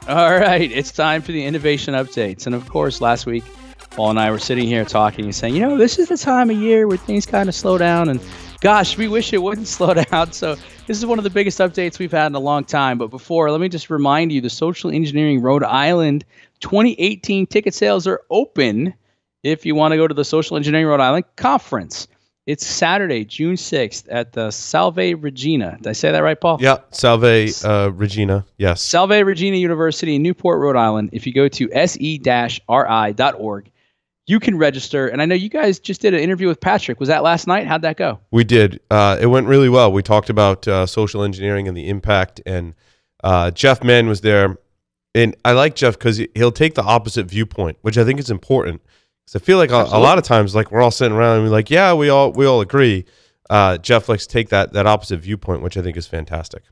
All right, it's time for the innovation updates. And of course, last week, Paul and I were sitting here talking and saying, this is the time of year where things kind of slow down. And gosh, we wish it wouldn't slow down. So this is one of the biggest updates we've had in a long time. But before, let me just remind you, the Social Engineering Rhode Island 2018 ticket sales are open if you want to go to the Social Engineering Rhode Island conference. It's Saturday, June 6th at the Salve Regina. Did I say that right, Paul? Yeah, Salve Regina, yes. Salve Regina University in Newport, Rhode Island. If you go to se-ri.org, you can register. And I know you guys just did an interview with Patrick. Was that last night? How'd that go? We did. It went really well. We talked about social engineering and the impact, and Jeff Mann was there. And I like Jeff because he'll take the opposite viewpoint, which I think is important. I feel like a lot of times, like we're all sitting around and we're like, yeah, we all agree. Jeff likes to take that opposite viewpoint, which I think is fantastic.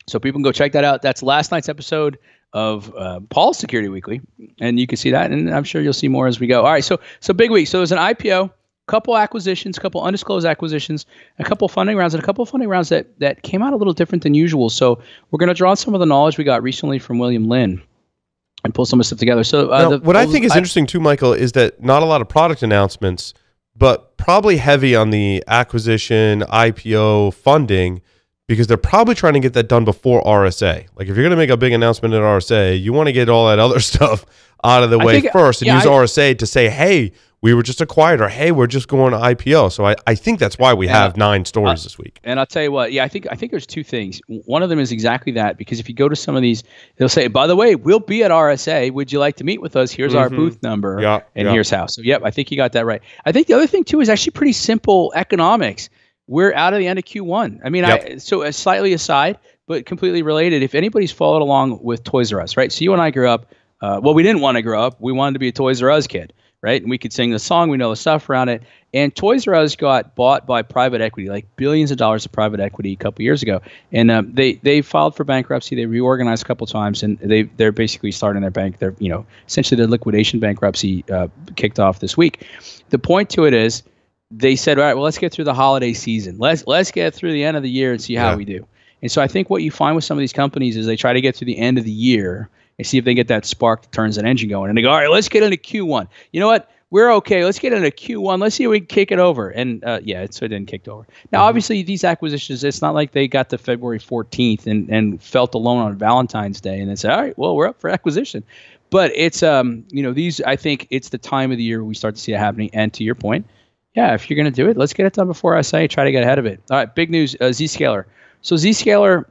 So people can go check that out. That's last night's episode of Paul's Security Weekly, and you can see that, and I'm sure you'll see more as we go. All right, so big week. So there's an IPO, couple acquisitions, couple undisclosed acquisitions, a couple funding rounds, and a couple funding rounds that came out a little different than usual. So we're going to draw on some of the knowledge we got recently from William Lynn and pull some of this stuff together. So what I think is interesting too, Michael, is that not a lot of product announcements, but probably heavy on the acquisition, IPO funding, because they're probably trying to get that done before RSA. Like if you're going to make a big announcement at RSA, you want to get all that other stuff out of the way first and use RSA to say, hey, we were just acquired, or hey, we're just going to IPO. So I think that's why we have 9 stories this week. And I'll tell you what, I think there's 2 things. One of them is exactly that, because if you go to some of these, they'll say, by the way, we'll be at RSA. Would you like to meet with us? Here's our booth number, and here's how. So I think you got that right. I think the other thing too is actually pretty simple economics. We're out of the end of Q1. I mean, so slightly aside, but completely related. If anybody's followed along with Toys R Us, right? So you and I grew up. We didn't want to grow up. We wanted to be a Toys R Us kid. Right? And we could sing the song. We know the stuff around it. And Toys R Us got bought by private equity, like billions of dollars of private equity a couple years ago. And they filed for bankruptcy. They reorganized a couple times, and they're basically starting their bank. They're essentially their liquidation bankruptcy kicked off this week. The point to it is they said, all right, well, let's get through the holiday season. Let's get through the end of the year and see how we do. And so I think what you find with some of these companies is they try to get to the end of the year and see if they get that spark that turns that engine going. And they go, all right, let's get into Q1. You know what? We're okay. Let's get into Q1. Let's see if we can kick it over. And so it didn't kick it over. Now, obviously, these acquisitions, it's not like they got to February 14th and felt alone on Valentine's Day and then said, all right, well, we're up for acquisition. But it's, these, I think it's the time of the year we start to see it happening. And to your point, if you're going to do it, let's get it done before RSA. Try to get ahead of it. All right, big news, Zscaler. So Zscaler,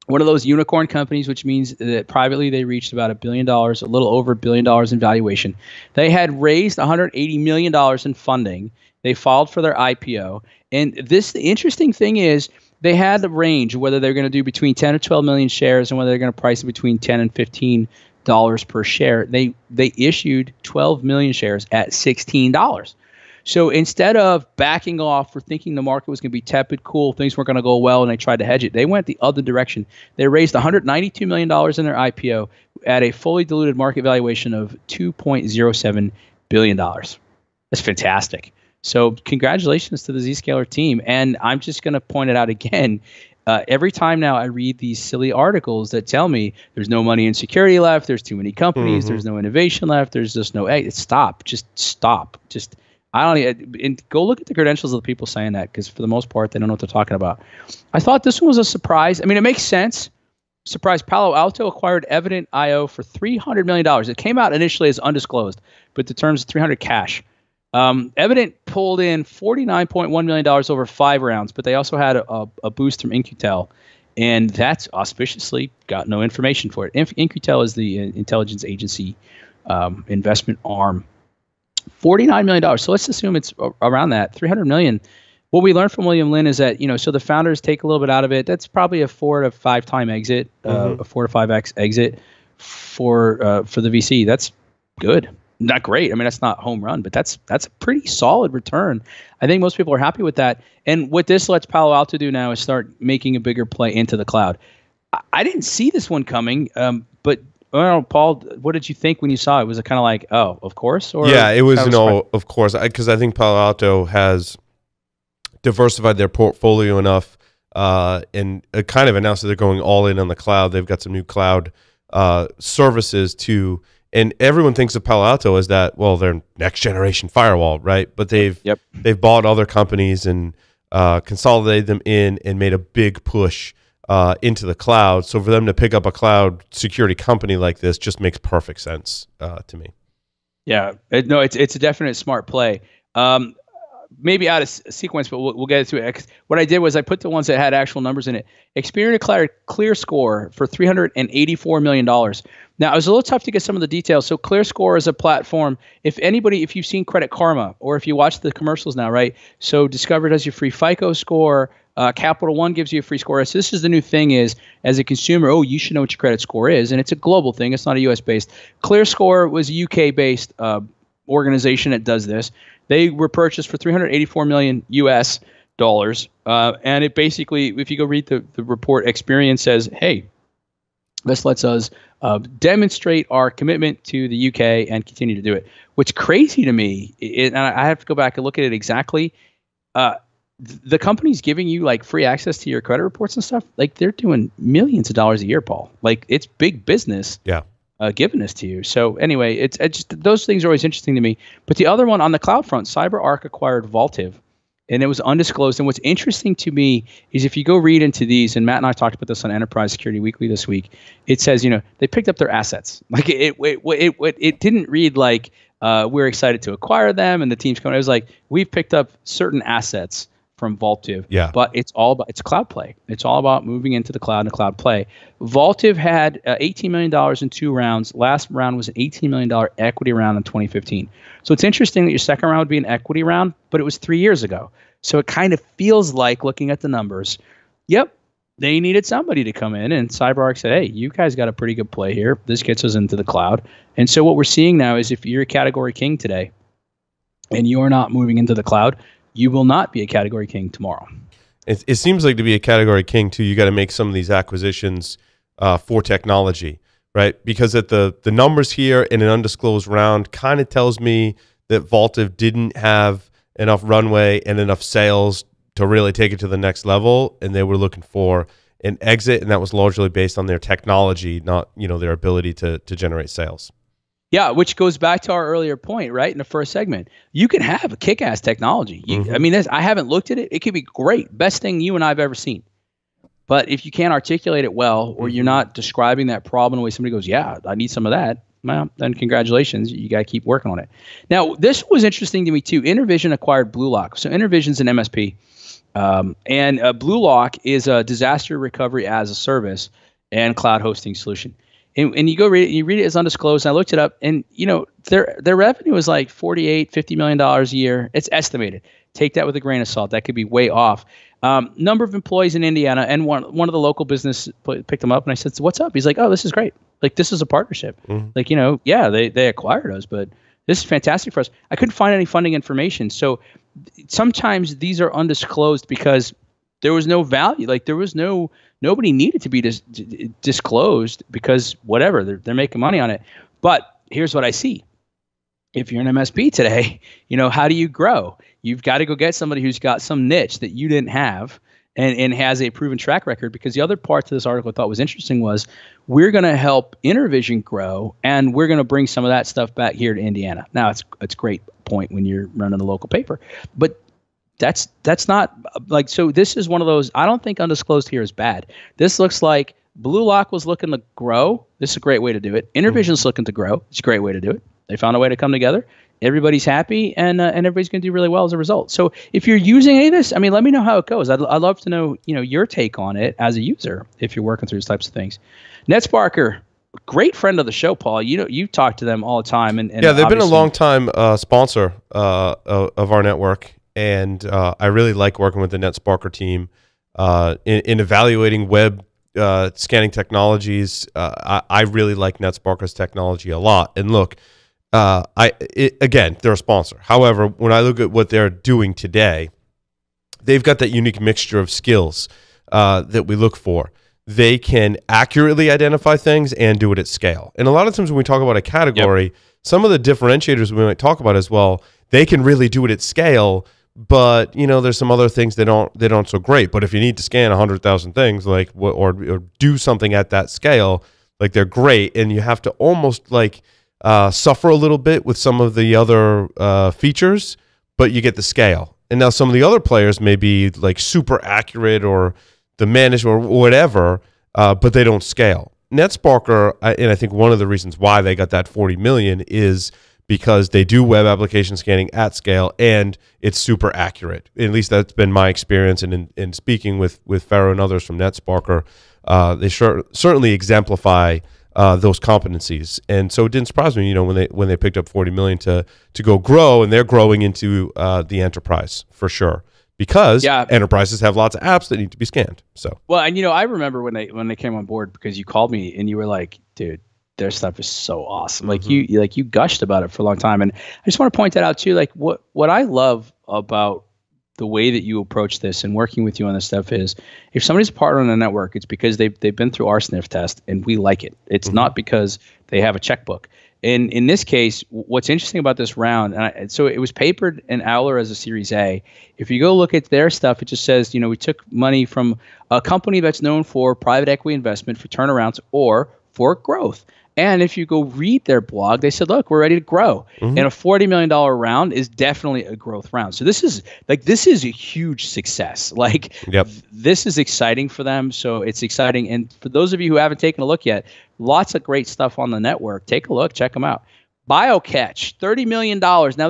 one of those unicorn companies, which means that privately they reached about $1 billion, a little over $1 billion in valuation. They had raised $180 million in funding. They filed for their IPO. And the interesting thing is they had the range of whether they're going to do between 10 or 12 million shares and whether they're going to price it between $10 and $15 per share. They issued 12 million shares at $16. So instead of backing off or thinking the market was going to be tepid, cool, things weren't going to go well, and they tried to hedge it, they went the other direction. They raised $192 million in their IPO at a fully diluted market valuation of $2.07 billion. That's fantastic. So congratulations to the Zscaler team. And I'm just going to point it out again. Every time now I read these silly articles that tell me there's no money in security left, there's too many companies, there's no innovation left, there's just no stop. Just stop. And go look at the credentials of the people saying that, because for the most part, they don't know what they're talking about. I thought this one was a surprise. I mean, it makes sense. Surprise, Palo Alto acquired Evident.io for $300 million. It came out initially as undisclosed, but the terms $300 cash. Evident pulled in $49.1 million over 5 rounds, but they also had a boost from In-Q-Tel, and that's auspiciously got no information for it. In-Q-Tel is the intelligence agency investment arm. $49 million. So let's assume it's around that. $300 million. What we learned from William Lynn is that, so the founders take a little bit out of it. That's probably a 4 to 5 time exit, a 4 to 5x exit for the VC. That's good. Not great. I mean, that's not home run, but that's a pretty solid return. I think most people are happy with that. And what this lets Palo Alto do now is start making a bigger play into the cloud. I didn't see this one coming, but well, Paul, what did you think when you saw it? Was it kind of like, oh, of course? Or yeah, it was, of course, because I think Palo Alto has diversified their portfolio enough and kind of announced that they're going all in on the cloud. They've got some new cloud services too. And everyone thinks of Palo Alto as that, well, they're next generation firewall, right? But they've bought other companies and consolidated them in and made a big push into the cloud. So for them to pick up a cloud security company like this just makes perfect sense to me. Yeah, no, it's a definite smart play. Maybe out of sequence, but we'll get into it. What I did was I put the ones that had actual numbers in it. Experian declared ClearScore for $384 million. Now, it was a little tough to get some of the details. So ClearScore is a platform. If you've seen Credit Karma, or if you watch the commercials now, right? So Discover does your free FICO score. Capital One gives you a free score. So this is the new thing is, as a consumer, you should know what your credit score is. And it's a global thing. It's not a US-based. ClearScore was a UK-based organization that does this. They were purchased for $384 million US dollars. And it basically, if you go read the report, Experian says, hey, this lets us demonstrate our commitment to the UK and continue to do it. What's crazy to me, and I have to go back and look at it exactly, the company's giving you like free access to your credit reports and stuff. Like they're doing millions of dollars a year, Paul. Like it's big business. Yeah. Giving this to you. So anyway, it's just those things are always interesting to me. But the other one on the cloud front, CyberArk acquired Vaultive, and it was undisclosed. And what's interesting to me is if you go read into these, and Matt and I talked about this on Enterprise Security Weekly this week. It says they picked up their assets. Like it didn't read like we're excited to acquire them and the team's coming. It was like we've picked up certain assets from Vaultive. Yeah. But it's cloud play. It's all about moving into the cloud and cloud play. Vaultive had $18 million in 2 rounds. Last round was an $18 million equity round in 2015. So it's interesting that your second round would be an equity round, but it was 3 years ago. So it kind of feels like, looking at the numbers, yep, they needed somebody to come in, and CyberArk said, hey, you guys got a pretty good play here. This gets us into the cloud. And so what we're seeing now is if you're a category king today and you are not moving into the cloud, you will not be a category king tomorrow. It seems like to be a category king too, you got to make some of these acquisitions for technology, right? Because at the numbers here in an undisclosed round kind of tells me that Vaultive didn't have enough runway and enough sales to really take it to the next level, and they were looking for an exit, and that was largely based on their technology, not their ability to generate sales. Yeah, which goes back to our earlier point, right? In the first segment, you can have a kick-ass technology. I mean, I haven't looked at it. It could be great, best thing you and I've ever seen. But if you can't articulate it well, or you're not describing that problem in a way somebody goes, yeah, I need some of that, well, then congratulations, you got to keep working on it. Now, this was interesting to me too. Intervision acquired BlueLock. So Intervision's an MSP, and BlueLock is a disaster recovery as a service and cloud hosting solution. And you go read it, you read it as undisclosed. And I looked it up, and their revenue is like $50 million a year. It's estimated. Take that with a grain of salt. That could be way off. Number of employees in Indiana, and one of the local business picked them up, and I said, so what's up? He's like, oh, this is great. Like, this is a partnership. Like, yeah, they acquired us, but this is fantastic for us. I couldn't find any funding information. So sometimes these are undisclosed because there was no value. Like nobody needed to be disclosed because whatever, they're making money on it. But here's what I see. If you're an MSP today, how do you grow? You've got to go get somebody who's got some niche that you didn't have and has a proven track record. Because the other part to this article I thought was interesting was we're going to help Intervision grow, and we're going to bring some of that stuff back here to Indiana. Now, it's a great point when you're running a local paper, but that's not like, so this is one of those, I don't think undisclosed here is bad. This looks like BlueLock was looking to grow. This is a great way to do it. Intervision's looking to grow. It's a great way to do it. They found a way to come together. Everybody's happy, and everybody's going to do really well as a result. So if you're using any of this, I mean, let me know how it goes. I'd love to know, your take on it as a user if you're working through these types of things. NetSparker, great friend of the show, Paul. You talk to them all the time, and yeah, they've been a long time sponsor of our network. And I really like working with the NetSparker team in evaluating web scanning technologies. I really like NetSparker's technology a lot. And look, again, they're a sponsor. However, when I look at what they're doing today, they've got that unique mixture of skills that we look for. They can accurately identify things and do it at scale. And a lot of times when we talk about a category, some of the differentiators we might talk about as well, they can really do it at scale, but you know, there's some other things they don't so great. But if you need to scan 100,000 things, like or do something at that scale, like they're great, and you have to almost like suffer a little bit with some of the other features, but you get the scale. And now some of the other players may be like super accurate or the managed or whatever, but they don't scale. NetSparker, and I think one of the reasons why they got that 40 million is because they do web application scanning at scale, and it's super accurate. At least that's been my experience. And in speaking with Pharaoh and others from NetSparker, they certainly exemplify those competencies. And so it didn't surprise me, you know, when they picked up 40 million to go grow, and they're growing into the enterprise for sure, because enterprises have lots of apps that need to be scanned. So well, and you know, I remember when they came on board, because you called me and you were like, dude, their stuff is so awesome. Like you gushed about it for a long time. And I just want to point that out too. Like what I love about the way that you approach this and working with you on this stuff is, if somebody's a partner on the network, it's because they've been through our sniff test and we like it. It's not because they have a checkbook. And in this case, what's interesting about this round, so it was papered in Owler as a Series A. If you go look at their stuff, it just says, you know, we took money from a company that's known for private equity investment for turnarounds or for growth. And if you go read their blog, they said, look, we're ready to grow. And a $40 million round is definitely a growth round. So this is a huge success. Like, this is exciting for them. So it's exciting. And for those of you who haven't taken a look yet, lots of great stuff on the network. Take a look, check them out. BioCatch, $30 million. Now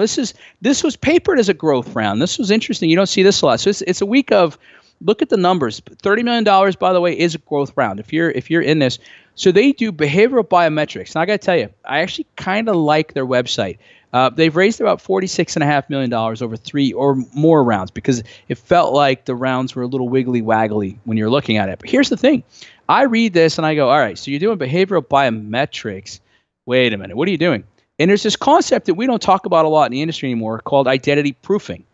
this was papered as a growth round. This was interesting. You don't see this a lot. So it's a week of, look at the numbers. $30 million, by the way, is a growth round. If you're in this. So they do behavioral biometrics. And I got to tell you, I actually kind of like their website. They've raised about $46.5 million over 3 or more rounds, because it felt like the rounds were a little wiggly waggly when you're looking at it. But here's the thing. I read this and I go, all right, so you're doing behavioral biometrics. Wait a minute. What are you doing? And there's this concept that we don't talk about a lot in the industry anymore called identity proofing.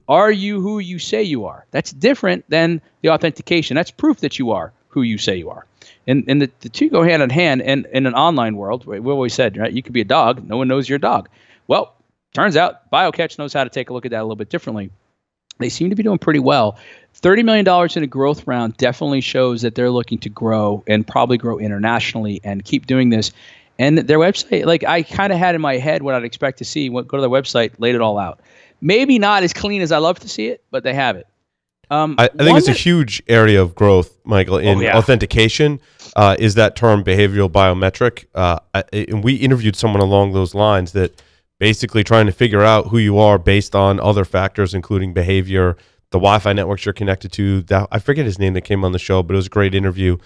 Are you who you say you are? That's different than the authentication. That's proof that you are who you say you are. And the two go hand in hand. And in an online world, we always said, right, you could be a dog. No one knows you're a dog. Well, turns out BioCatch knows how to take a look at that a little bit differently. They seem to be doing pretty well. $30 million in a growth round definitely shows that they're looking to grow and probably grow internationally and keep doing this. And their website, like I kind of had in my head what I'd expect to see. Go to their website, laid it all out. Maybe not as clean as I love to see it, but they have it. I think it's a huge area of growth, Michael, in authentication, is that term behavioral biometric. And we interviewed someone along those lines that basically trying to figure out who you are based on other factors, including behavior, the Wi-Fi networks you're connected to. I forget his name that came on the show, but it was a great interview.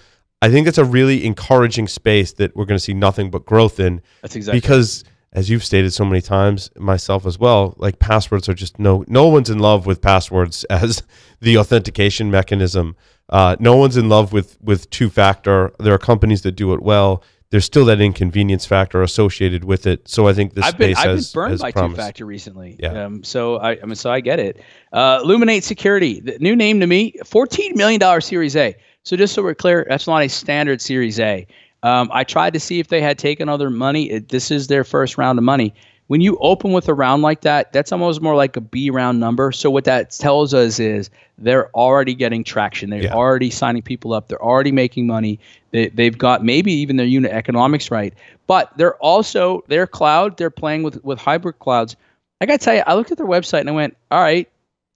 I think it's a really encouraging space that we're going to see nothing but growth in. That's exactly because, as you've stated so many times, myself as well, like passwords are just no one's in love with passwords as the authentication mechanism. No one's in love with two-factor. There are companies that do it well. There's still that inconvenience factor associated with it. So I think this space has been burned by two-factor recently. Yeah. So I get it. Luminate Security, the new name to me, $14 million Series A. So just so we're clear, that's not a standard Series A. I tried to see if they had taken other money. This is their first round of money. When you open with a round like that, that's almost more like a B round number. So what that tells us is they're already getting traction. They're already signing people up. They're already making money. They've got maybe even their unit economics right. But they're also, their cloud, they're playing with hybrid clouds. I got to tell you, I looked at their website and I went, all right,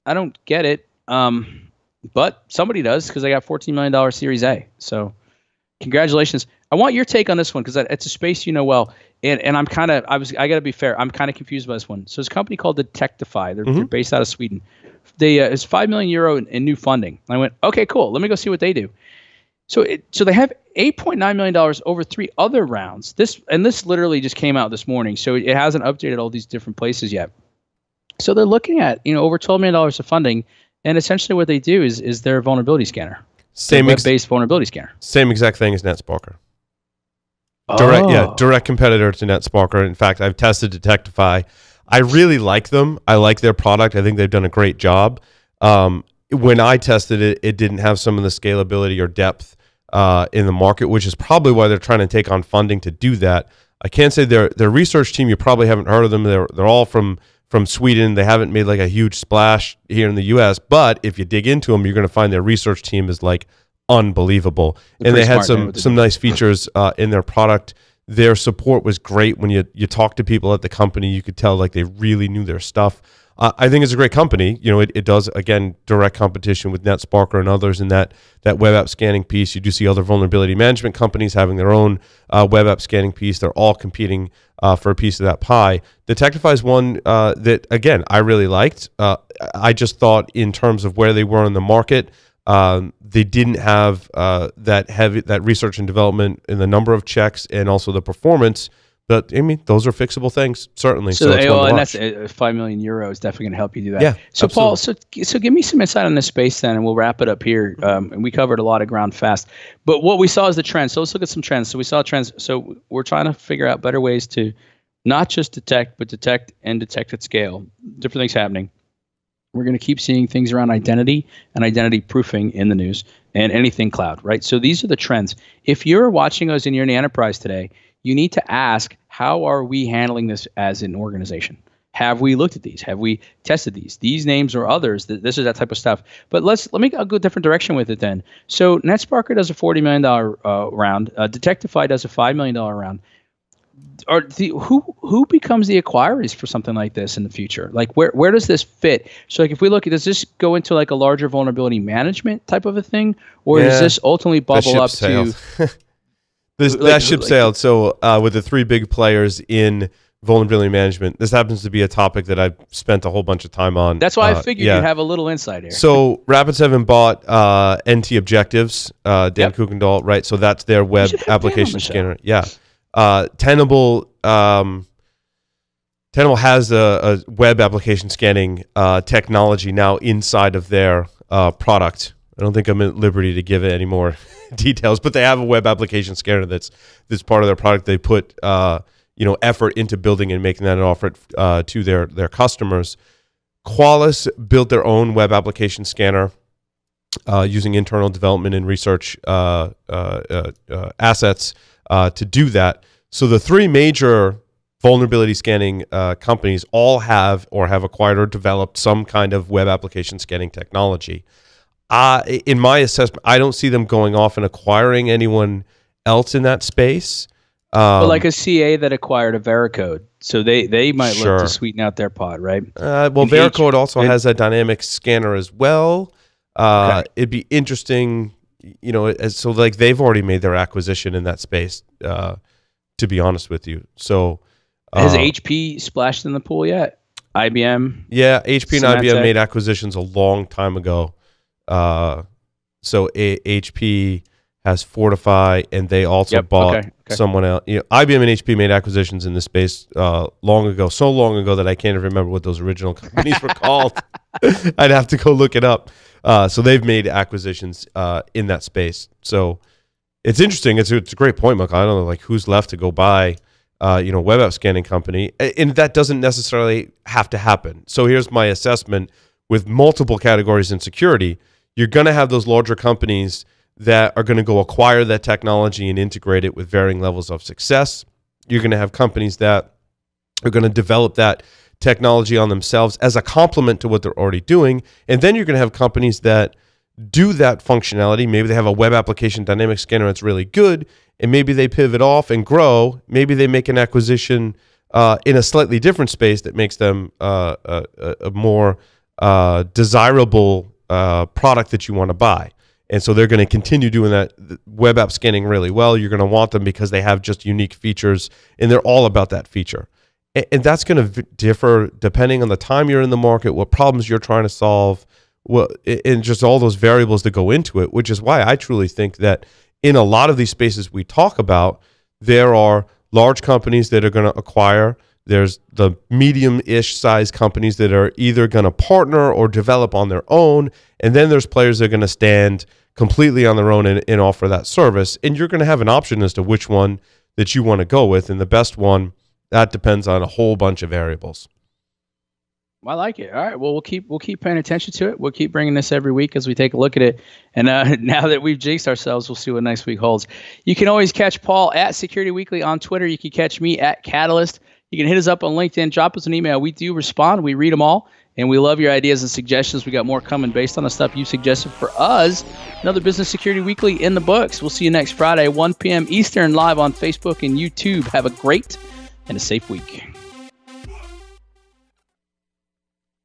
I don't get it. But somebody does, because they got $14 million Series A. So congratulations. I want your take on this one, because it's a space you know well. And I'm kind of, I got to be fair, I'm kind of confused by this one. So it's a company called Detectify. They're based out of Sweden. It's 5 million euro in new funding. I went, okay, cool. Let me go see what they do. So they have $8.9 million over 3 other rounds. This literally just came out this morning. So it hasn't updated all these different places yet. So they're looking at, over $12 million of funding. And essentially what they do is their vulnerability scanner. Same web-based vulnerability scanner. Same exact thing as NetSparker. Oh. Direct competitor to NetSparker. In fact, I've tested Detectify. I really like them. I like their product. I think they've done a great job. When I tested it, it didn't have some of the scalability or depth in the market, which is probably why they're trying to take on funding to do that. I can't say their research team, you probably haven't heard of them. They're all from from Sweden. They haven't made like a huge splash here in the U.S., but if you dig into them, you're going to find their research team is like unbelievable. And they had some nice features in their product. Their support was great. When you talk to people at the company, you could tell like they really knew their stuff. I think it's a great company. You know, it does, again, direct competition with NetSparker and others in that web app scanning piece. You do see other vulnerability management companies having their own web app scanning piece. They're all competing for a piece of that pie. Detectify is one that, again, I really liked. I just thought in terms of where they were in the market, they didn't have that research and development in the number of checks and also the performance. But I mean, those are fixable things, certainly. So and that's 5 million euro is definitely going to help you do that. Yeah. So absolutely. Paul, so give me some insight on this space then, and we'll wrap it up here. And we covered a lot of ground fast. But what we saw is the trends. So let's look at some trends. So we saw trends. So we're trying to figure out better ways to not just detect, but detect and detect at scale. Different things happening. We're going to keep seeing things around identity and identity proofing in the news and anything cloud, right? So these are the trends. If you're watching us and you're in the enterprise today, you need to ask, how are we handling this as an organization? Have we looked at these? Have we tested these? These names or others, this is that type of stuff. But let me go a different direction with it then. So NetSparker does a $40 million round. Detectify does a $5 million round. Who becomes the acquirers for something like this in the future? Like where does this fit? So like if we look at, does this go into like a larger vulnerability management type of a thing, or does this ultimately bubble up to? That ship sailed. So with the three big players in vulnerability management, this happens to be a topic that I've spent a whole bunch of time on. That's why I figured you'd have a little insight here. So Rapid7 bought NT Objectives, Dan Kuykendall, right? So that's their web application scanner. Yeah. Tenable has a web application scanning technology now inside of their product. I don't think I'm at liberty to give it any more details, but they have a web application scanner that's part of their product. They put effort into building and making that an offer to their customers. Qualys built their own web application scanner using internal development and research assets to do that. So the three major vulnerability scanning companies all have or have acquired or developed some kind of web application scanning technology. In my assessment, I don't see them going off and acquiring anyone else in that space. But like a CA that acquired a Veracode, so they might look to sweeten out their pod, right? Veracode also has a dynamic scanner as well. It'd be interesting, so like they've already made their acquisition in that space, to be honest with you. So has HP splashed in the pool yet? IBM? Yeah, HP and IBM made acquisitions a long time ago. So HP has Fortify, and they also bought someone else. IBM and HP made acquisitions in this space long ago, so long ago that I can't even remember what those original companies were called. I'd have to go look it up. So they've made acquisitions in that space. So it's interesting. It's a great point, Michael. I don't know, like who's left to go buy, web app scanning company, and that doesn't necessarily have to happen. So here's my assessment with multiple categories in security. You're going to have those larger companies that are going to go acquire that technology and integrate it with varying levels of success. You're going to have companies that are going to develop that technology on themselves as a complement to what they're already doing. And then you're going to have companies that do that functionality. Maybe they have a web application dynamic scanner that's really good, and maybe they pivot off and grow. Maybe they make an acquisition in a slightly different space that makes them a more desirable product that you want to buy. And so they're going to continue doing that web app scanning really well. You're going to want them because they have just unique features, and they're all about that feature. And that's going to differ depending on the time you're in the market, what problems you're trying to solve, and just all those variables that go into it, which is why I truly think that in a lot of these spaces we talk about, there are large companies that are going to acquire. There's the medium-ish size companies that are either going to partner or develop on their own. And then there's players that are going to stand completely on their own and offer that service. And you're going to have an option as to which one that you want to go with. And the best one, that depends on a whole bunch of variables. I like it. All right. Well, we'll keep paying attention to it. We'll keep bringing this every week as we take a look at it. And now that we've jinxed ourselves, we'll see what next week holds. You can always catch Paul at Security Weekly on Twitter. You can catch me at Catalyst. You can hit us up on LinkedIn, drop us an email. We do respond. We read them all, and we love your ideas and suggestions. We got more coming based on the stuff you suggested for us. Another Business Security Weekly in the books. We'll see you next Friday, 1 p.m. Eastern, live on Facebook and YouTube. Have a great and a safe week.